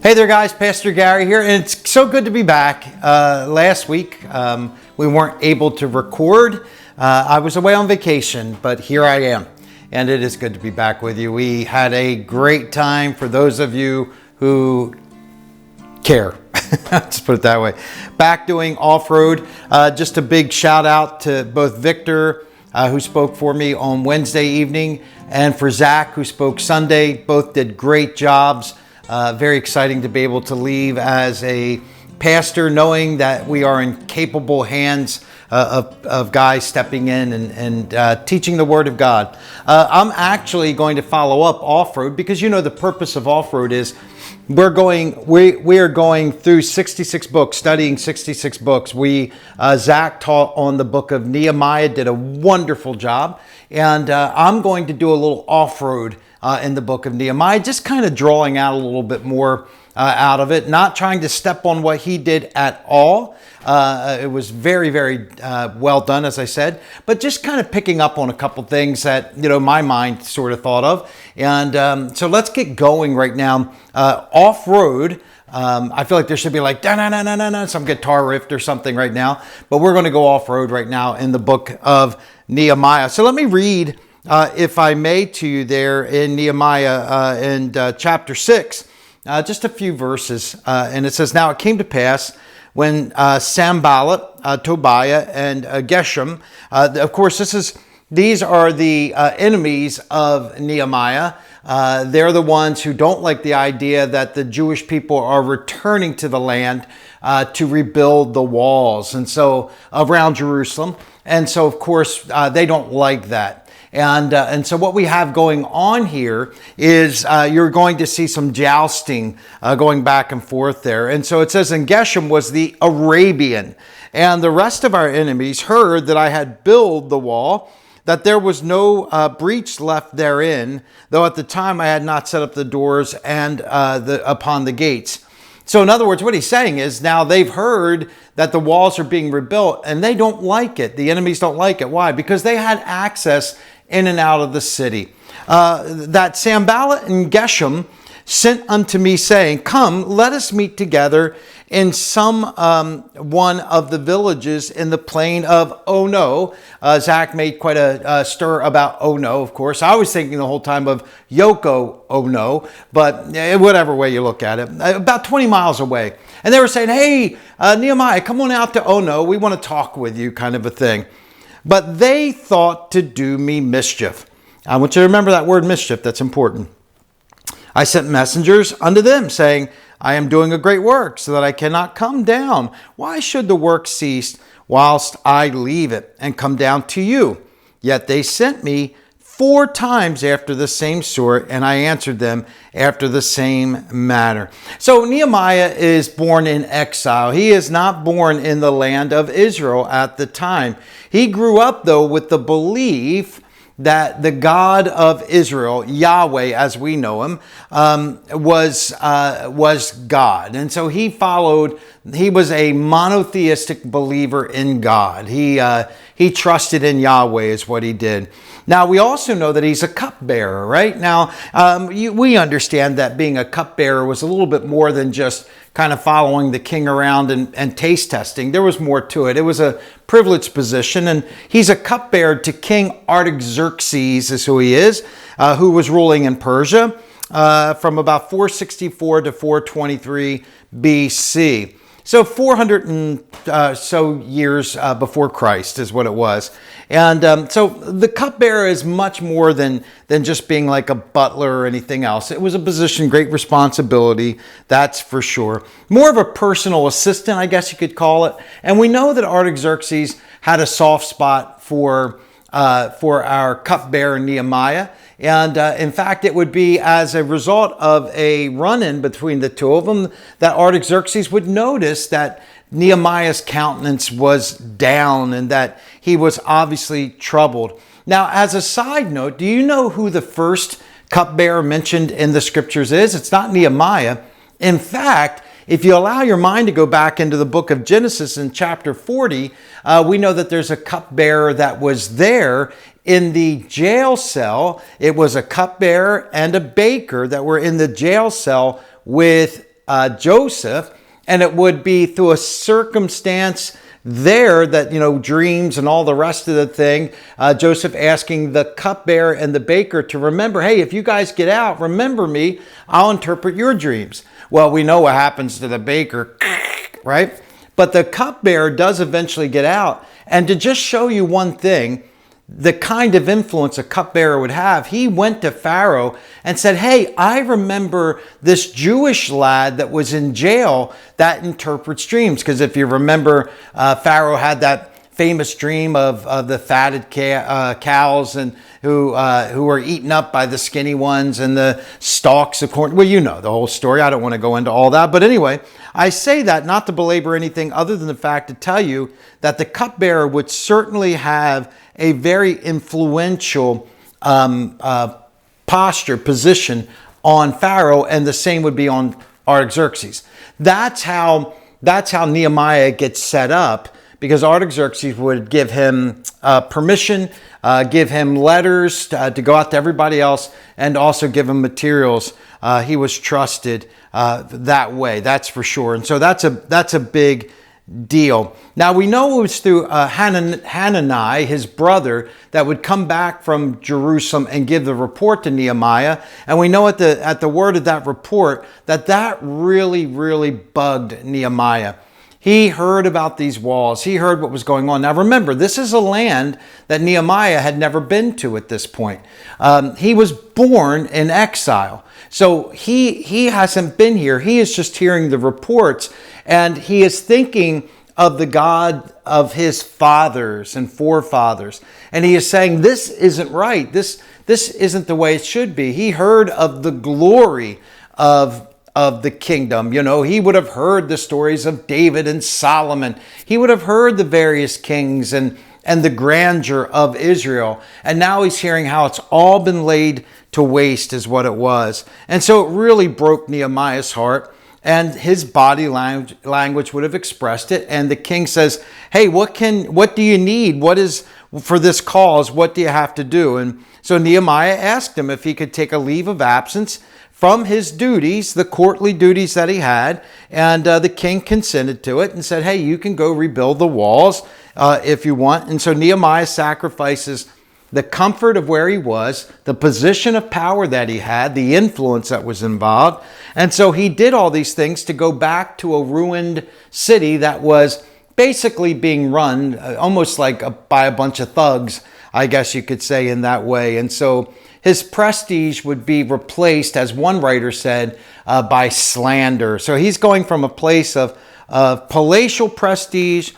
Hey there guys, Pastor Gary here, and it's so good to be back. Last week we weren't able to record. I was away on vacation, but here I am, and it is good to be back with you. We had a great time for those of you who care. Let's put it that way. Back doing Offroad. Just a big shout out to both Victor, who spoke for me on Wednesday evening, and for Zach, who spoke Sunday. Both did great jobs. Very exciting to be able to leave as a pastor, knowing that we are in capable hands of guys stepping in and teaching the Word of God. I'm actually going to follow up Offroad because the purpose of Offroad is we are going through 66 books, studying 66 books. Zach taught on the book of Nehemiah, did a wonderful job, and I'm going to do a little Offroad in the book of Nehemiah, just kind of drawing out a little bit more out of it, not trying to step on what he did at all. It was very, very well done, as I said, but just kind of picking up on a couple things that, my mind sort of thought of. And so let's get going right now. Off-road, I feel like there should be like some guitar riff or something right now, but we're going to go off-road right now in the book of Nehemiah. So let me read, if I may, to you there in Nehemiah in chapter 6, just a few verses. And it says, "Now it came to pass when Sanballat, Tobiah, and Geshem," of course, these are the enemies of Nehemiah. They're the ones who don't like the idea that the Jewish people are returning to the land to rebuild the walls, and so around Jerusalem. And so, of course, they don't like that. And so what we have going on here is you're going to see some jousting going back and forth there. And so it says, "And Geshem was the Arabian, and the rest of our enemies heard that I had built the wall, that there was no breach left therein, though at the time I had not set up the doors and upon the gates." So in other words, what he's saying is now they've heard that the walls are being rebuilt, and they don't like it. The enemies don't like it. Why? Because they had access in and out of the city. That Sanballat and Geshem sent unto me, saying, "Come, let us meet together in some one of the villages in the plain of Ono." Zach made quite a stir about Ono, of course. I was thinking the whole time of Yoko Ono, but whatever way you look at it, about 20 miles away. And they were saying, "Hey, Nehemiah, come on out to Ono. We want to talk with you," kind of a thing. But they thought to do me mischief. I want you to remember that word mischief. That's important. "I sent messengers unto them, saying, I am doing a great work, so that I cannot come down. Why should the work cease whilst I leave it and come down to you? Yet they sent me 4 times after the same sort, and I answered them after the same manner." So Nehemiah is born in exile. He is not born in the land of Israel at the time. He grew up, though, with the belief that the God of Israel, Yahweh as we know him, was God. And so he was a monotheistic believer in God. He trusted in Yahweh is what he did. Now, we also know that he's a cupbearer, right? Now, we understand that being a cupbearer was a little bit more than just kind of following the king around and taste testing. There was more to it. It was a privileged position, and he's a cupbearer to King Artaxerxes is who he is, who was ruling in Persia from about 464 to 423 BC. So 400 and so years before Christ is what it was. And so the cupbearer is much more than just being like a butler or anything else. It was a position, great responsibility, that's for sure. More of a personal assistant, I guess you could call it. And we know that Artaxerxes had a soft spot for our cupbearer Nehemiah. And in fact, it would be as a result of a run-in between the two of them that Artaxerxes would notice that Nehemiah's countenance was down and that he was obviously troubled. Now, as a side note, do you know who the first cupbearer mentioned in the scriptures is? It's not Nehemiah. In fact, if you allow your mind to go back into the book of Genesis in chapter 40, we know that there's a cupbearer that was there in the jail cell. It was a cupbearer and a baker that were in the jail cell with Joseph, and it would be through a circumstance there that, dreams and all the rest of the thing, Joseph asking the cupbearer and the baker to remember, hey, if you guys get out, remember me, I'll interpret your dreams. Well, we know what happens to the baker, right? But the cupbearer does eventually get out. And to just show you one thing, the kind of influence a cupbearer would have, he went to Pharaoh and said, hey, I remember this Jewish lad that was in jail that interprets dreams. Because if you remember, Pharaoh had that famous dream of the fatted cows and who were eaten up by the skinny ones and the stalks of corn. Well, you know the whole story. I don't want to go into all that. But anyway, I say that not to belabor anything other than the fact to tell you that the cupbearer would certainly have a very influential position on Pharaoh, and the same would be on Artaxerxes. That's how Nehemiah gets set up, because Artaxerxes would give him permission, give him letters to go out to everybody else, and also give him materials. He was trusted that way, that's for sure. And so that's a big deal. Now we know it was through Hanani, his brother, that would come back from Jerusalem and give the report to Nehemiah. And we know at the word of that report that really, really bugged Nehemiah. He heard about these walls. He heard what was going on. Now remember, this is a land that Nehemiah had never been to at this point. He was born in exile. So he hasn't been here. He is just hearing the reports, and he is thinking of the God of his fathers and forefathers. And he is saying, this isn't right. This isn't the way it should be. He heard of the glory of the kingdom. He would have heard the stories of David and Solomon. He would have heard the various kings and the grandeur of Israel. And now he's hearing how it's all been laid to waste is what it was. And so it really broke Nehemiah's heart, and his body language would have expressed it. And the king says, hey, what do you need? What is for this cause? What do you have to do? And so Nehemiah asked him if he could take a leave of absence from his duties, the courtly duties that he had. And the king consented to it and said, hey, you can go rebuild the walls if you want. And so Nehemiah sacrifices the comfort of where he was, the position of power that he had, the influence that was involved. And so he did all these things to go back to a ruined city that was basically being run almost like by a bunch of thugs, I guess you could say, in that way. And so his prestige would be replaced, as one writer said, by slander. So he's going from a place of palatial prestige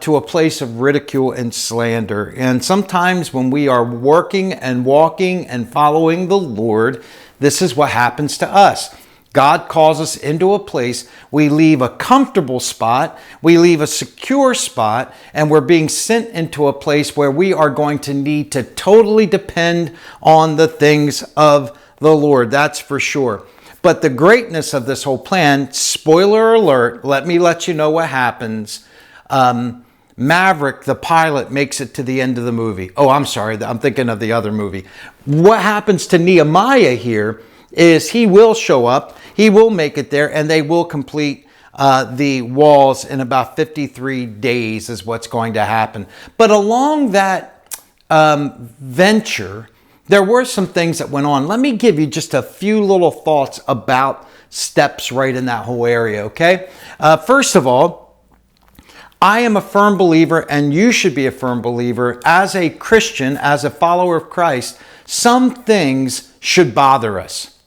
to a place of ridicule and slander. And sometimes when we are working and walking and following the Lord, this is what happens to us. God calls us into a place, we leave a comfortable spot, we leave a secure spot, and we're being sent into a place where we are going to need to totally depend on the things of the Lord. That's for sure. But the greatness of this whole plan, spoiler alert, let me let you know what happens. Maverick, the pilot, makes it to the end of the movie. Oh, I'm sorry, I'm thinking of the other movie. What happens to Nehemiah here is he will show up, he will make it there, and they will complete the walls in about 53 days is what's going to happen. But along that venture, there were some things that went on. Let me give you just a few little thoughts about steps right in that whole area, okay? First of all, I am a firm believer, and you should be a firm believer, as a Christian, as a follower of Christ, some things should bother us.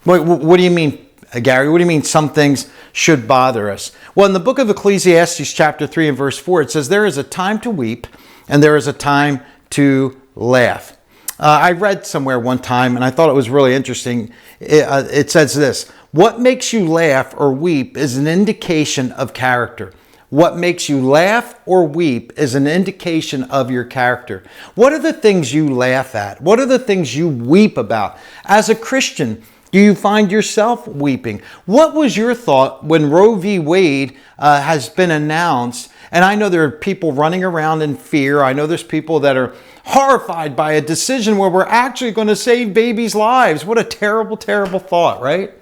What do you mean, Gary? What do you mean some things should bother us? Well, in the book of Ecclesiastes chapter 3 and verse 4, it says, there is a time to weep and there is a time to laugh. I read somewhere one time, and I thought it was really interesting. It says this: what makes you laugh or weep is an indication of character. What makes you laugh or weep is an indication of your character. What are the things you laugh at? What are the things you weep about? As a Christian, do you find yourself weeping? What was your thought when Roe v. Wade has been announced? And I know there are people running around in fear. I know there's people that are horrified by a decision where we're actually going to save babies' lives. What a terrible, terrible thought, right?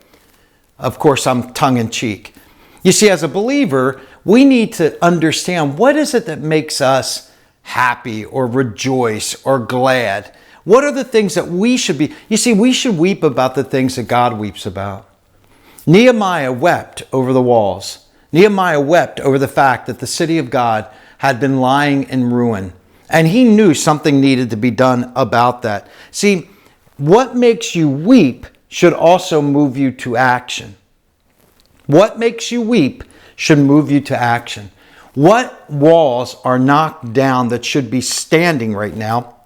Of course, I'm tongue in cheek. You see, as a believer, we need to understand what is it that makes us happy or rejoice or glad. What are the things that we should be? You see, we should weep about the things that God weeps about. Nehemiah wept over the walls. Nehemiah wept over the fact that the city of God had been lying in ruin. And he knew something needed to be done about that. See, what makes you weep should also move you to action. What makes you weep should move you to action. What walls are knocked down that should be standing right now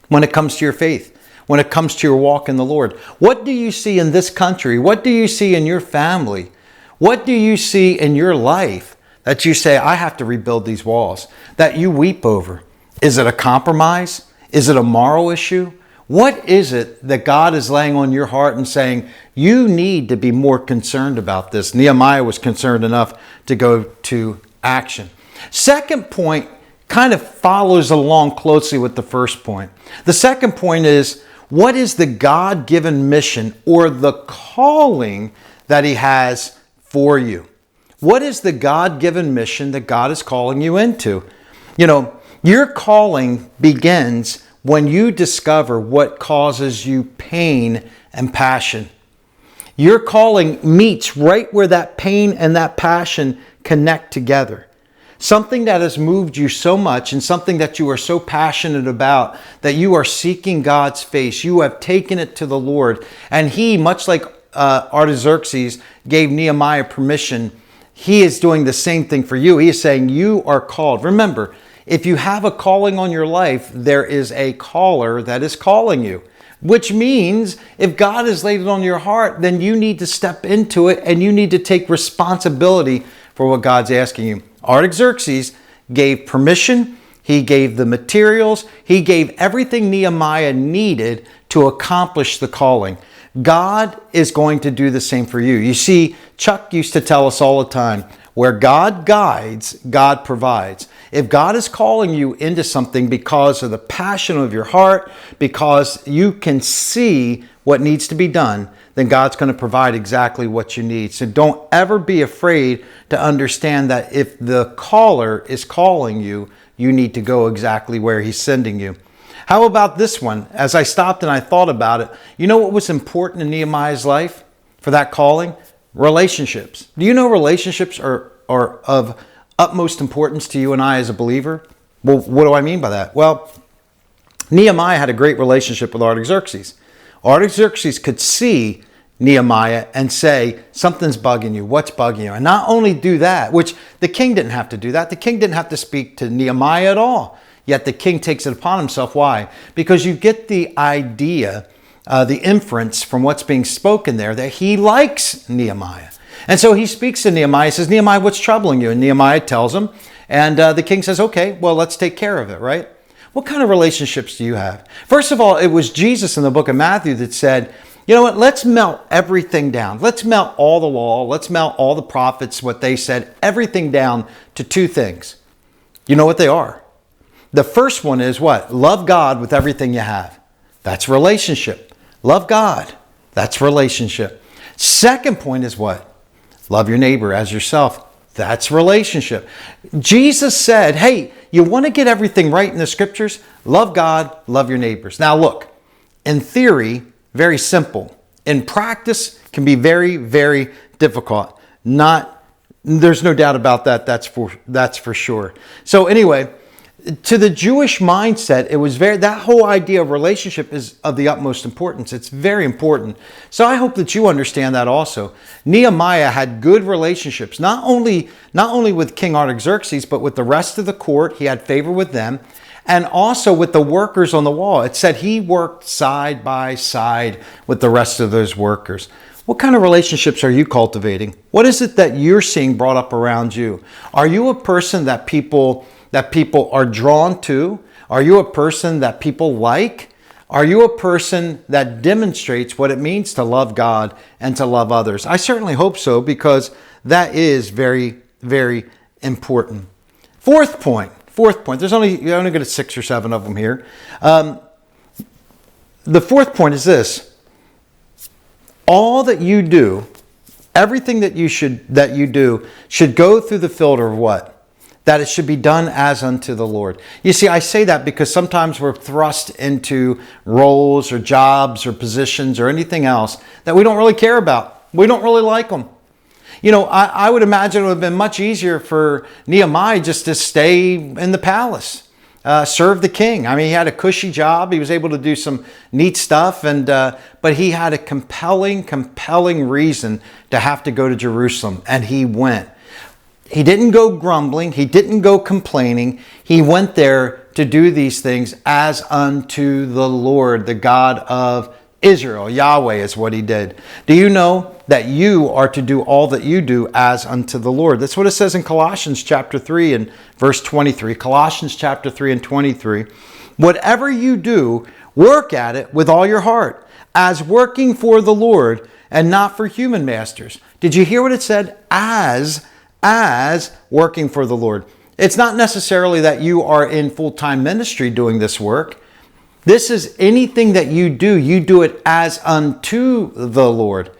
when it comes to your faith, when it comes to your walk in the Lord? What do you see in this country? What do you see in your family? What do you see in your life that you say, I have to rebuild these walls, that you weep over? Is it a compromise? Is it a moral issue? What is it that God is laying on your heart and saying, you need to be more concerned about this? Nehemiah was concerned enough to go to action. Second point kind of follows along closely with the first point. The second point is, what is the God-given mission or the calling that he has for you? What is the God-given mission that God is calling you into? You know, your calling begins when you discover what causes you pain and passion. Your calling meets right where that pain and that passion connect together. Something that has moved you so much and something that you are so passionate about that you are seeking God's face. You have taken it to the Lord. And he, much like Artaxerxes gave Nehemiah permission, he is doing the same thing for you. He is saying you are called. Remember, if you have a calling on your life, there is a caller that is calling you. Which means if God has laid it on your heart, then you need to step into it and you need to take responsibility for what God's asking you. Artaxerxes gave permission, he gave the materials, he gave everything Nehemiah needed to accomplish the calling. God is going to do the same for you. You see, Chuck used to tell us all the time, where God guides, God provides. If God is calling you into something because of the passion of your heart, because you can see what needs to be done, then God's going to provide exactly what you need. So don't ever be afraid to understand that if the caller is calling you, you need to go exactly where he's sending you. How about this one? As I stopped and I thought about it, you know what was important in Nehemiah's life for that calling? Relationships. Do you know relationships are of utmost importance to you and I as a believer? Well, what do I mean by that? Well, Nehemiah had a great relationship with Artaxerxes. Artaxerxes could see Nehemiah and say, something's bugging you. What's bugging you? And not only do that, which the king didn't have to do that. The king didn't have to speak to Nehemiah at all. Yet the king takes it upon himself. Why? Because you get the idea, the inference from what's being spoken there that he likes Nehemiah. And so he speaks to Nehemiah, says, Nehemiah, what's troubling you? And Nehemiah tells him, and the king says, okay, well, let's take care of it, right? What kind of relationships do you have? First of all, it was Jesus in the book of Matthew that said, you know what, let's melt everything down. Let's melt all the law. Let's melt all the prophets, what they said, everything down to two things. You know what they are? The first one is what? Love God with everything you have. That's relationship. Love God. That's relationship. Second point is what? Love your neighbor as yourself. That's relationship. Jesus said, hey, you want to get everything right in the scriptures? Love God, love your neighbors. Now look, in theory, very simple. In practice, can be very, very difficult. There's no doubt about that. That's for sure. So anyway, to the Jewish mindset, it was that whole idea of relationship is of the utmost importance. It's very important. So I hope that you understand that also. Nehemiah had good relationships, not only with King Artaxerxes, but with the rest of the court. He had favor with them, and also with the workers on the wall. It said he worked side by side with the rest of those workers. What kind of relationships are you cultivating? What is it that you're seeing brought up around you? Are you a person that people are drawn to? Are you a person that people like? Are you a person that demonstrates what it means to love God and to love others? I certainly hope so, because that is very, very important. Fourth point. You're only going to 6 or 7 of them here. The fourth point is this. All that you do Everything that you do should go through the filter of what? That it should be done as unto the Lord. You see, I say that because sometimes we're thrust into roles or jobs or positions or anything else that we don't really care about. We don't really like them. You know, I would imagine it would have been much easier for Nehemiah just to stay in the palace, serve the king. I mean, he had a cushy job. He was able to do some neat stuff, but he had a compelling reason to have to go to Jerusalem, and he went. He didn't go grumbling. He didn't go complaining. He went there to do these things as unto the Lord, the God of Israel. Yahweh is what he did. Do you know that you are to do all that you do as unto the Lord? That's what it says in Colossians chapter 3 and verse 23. Colossians chapter 3 and 23. Whatever you do, work at it with all your heart, as working for the Lord and not for human masters. Did you hear what it said? As working for the Lord. It's not necessarily that you are in full-time ministry doing this work. This is anything that you do it as unto the Lord.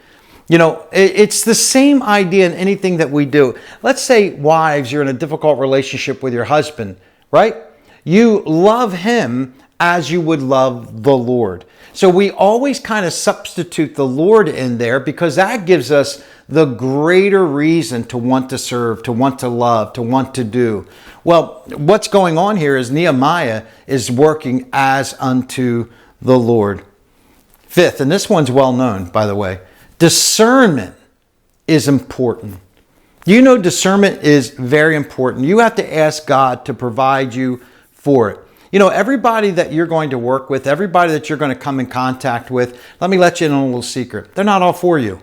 You know, it's the same idea in anything that we do. Let's say, wives, you're in a difficult relationship with your husband, right? You love him as you would love the Lord. So we always kind of substitute the Lord in there because that gives us the greater reason to want to serve, to want to love, to want to do. Well, what's going on here is Nehemiah is working as unto the Lord. Fifth, and this one's well known, by the way, discernment is important. You know, discernment is very important. You have to ask God to provide you for it. You know, everybody that you're going to work with, everybody that you're going to come in contact with, let me let you in on a little secret. They're not all for you.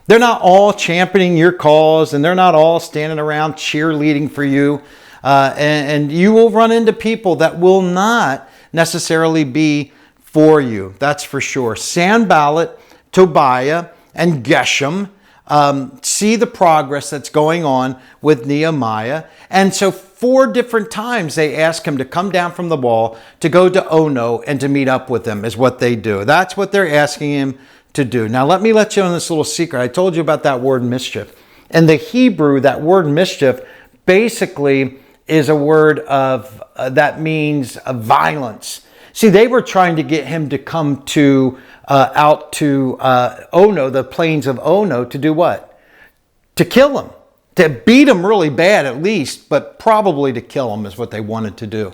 They're not all championing your cause, and they're not all standing around cheerleading for you. And you will run into people that will not necessarily be for you. That's for sure. Sanballat, Tobiah, and Geshem see the progress that's going on with Nehemiah. And so 4 different times they ask him to come down from the wall, to go to Ono and to meet up with them is what they do. That's what they're asking him to do. Now, let me let you on this little secret. I told you about that word mischief. In the Hebrew, that word mischief basically is a word of that means violence. See, they were trying to get him to come to out to Ono, the plains of Ono, to do what? To kill him. To beat him really bad at least, but probably to kill him is what they wanted to do.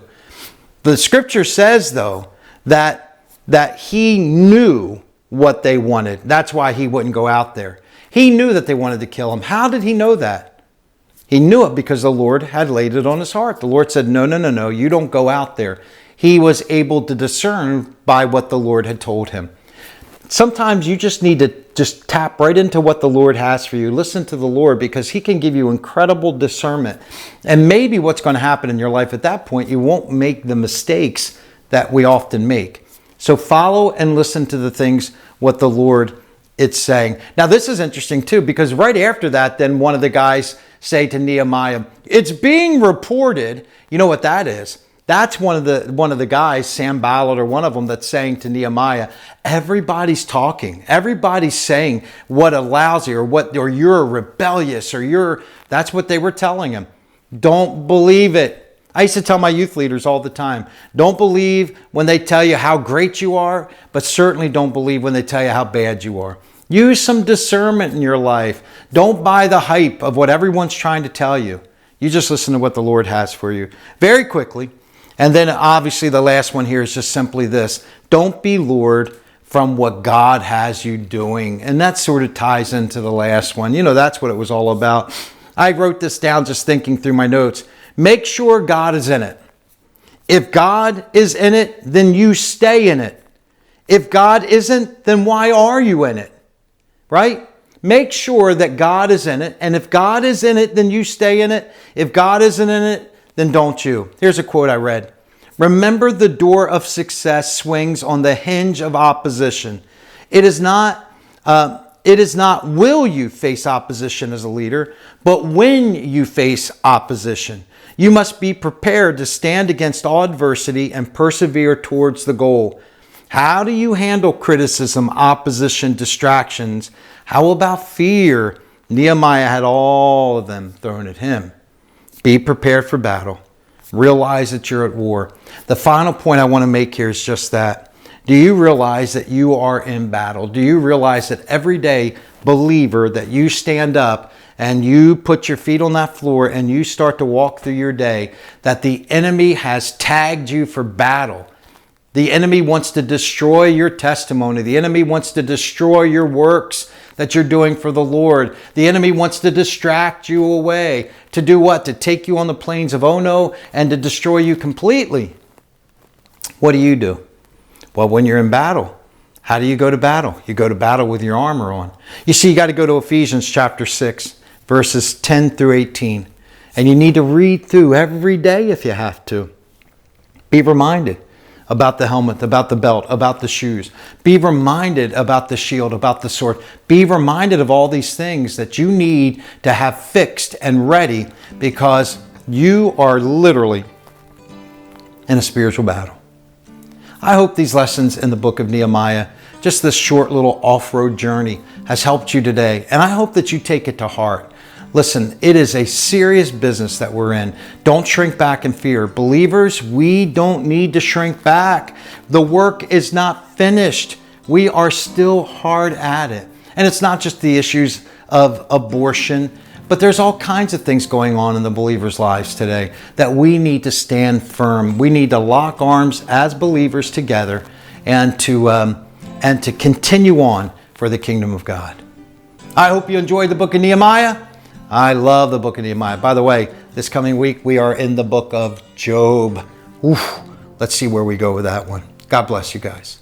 The scripture says, though, that he knew what they wanted. That's why he wouldn't go out there. He knew that they wanted to kill him. How did he know that? He knew it because the Lord had laid it on his heart. The Lord said, no, you don't go out there. He was able to discern by what the Lord had told him. Sometimes you just need to just tap right into what the Lord has for you. Listen to the Lord because he can give you incredible discernment. And maybe what's going to happen in your life at that point, you won't make the mistakes that we often make. So follow and listen to the things what the Lord is saying. Now this is interesting too, because right after that, then one of the guys say to Nehemiah, it's being reported. You know what that is? That's one of the guys, Sanballat or one of them, that's saying to Nehemiah, everybody's talking. Everybody's saying what a lousy or you're rebellious that's what they were telling him. Don't believe it. I used to tell my youth leaders all the time, don't believe when they tell you how great you are, but certainly don't believe when they tell you how bad you are. Use some discernment in your life. Don't buy the hype of what everyone's trying to tell you. You just listen to what the Lord has for you. Very quickly, and then obviously the last one here is just simply this. Don't be lured from what God has you doing. And that sort of ties into the last one. You know, that's what it was all about. I wrote this down just thinking through my notes. Make sure God is in it. If God is in it, then you stay in it. If God isn't, then why are you in it? Right? Make sure that God is in it. And if God is in it, then you stay in it. If God isn't in it, then don't you. Here's a quote I read. Remember, the door of success swings on the hinge of opposition. It is not will you face opposition as a leader, but when you face opposition. You must be prepared to stand against all adversity and persevere towards the goal. How do you handle criticism, opposition, distractions? How about fear? Nehemiah had all of them thrown at him. Be prepared for battle. Realize that you're at war. The final point I want to make here is just that. Do you realize that you are in battle? Do you realize that every day, believer, that you stand up and you put your feet on that floor and you start to walk through your day, that the enemy has tagged you for battle? The enemy wants to destroy your testimony. The enemy wants to destroy your works that you're doing for the Lord. The enemy wants to distract you away. To do what? To take you on the plains of Ono and to destroy you completely. What do? Well, when you're in battle, how do you go to battle? You go to battle with your armor on. You see, you got to go to Ephesians chapter 6, verses 10 through 18. And you need to read through every day if you have to. Be reminded about the helmet, about the belt, about the shoes. Be reminded about the shield, about the sword. Be reminded of all these things that you need to have fixed and ready, because you are literally in a spiritual battle. I hope these lessons in the book of Nehemiah, just this short little off-road journey, has helped you today. And I hope that you take it to heart. Listen, it is a serious business that we're in. Don't shrink back in fear. Believers, we don't need to shrink back. The work is not finished. We are still hard at it. And it's not just the issues of abortion, but there's all kinds of things going on in the believers' lives today that we need to stand firm. We need to lock arms as believers together and to continue on for the kingdom of God. I hope you enjoyed the book of Nehemiah. I love the book of Nehemiah. By the way, this coming week, we are in the book of Job. Oof, let's see where we go with that one. God bless you guys.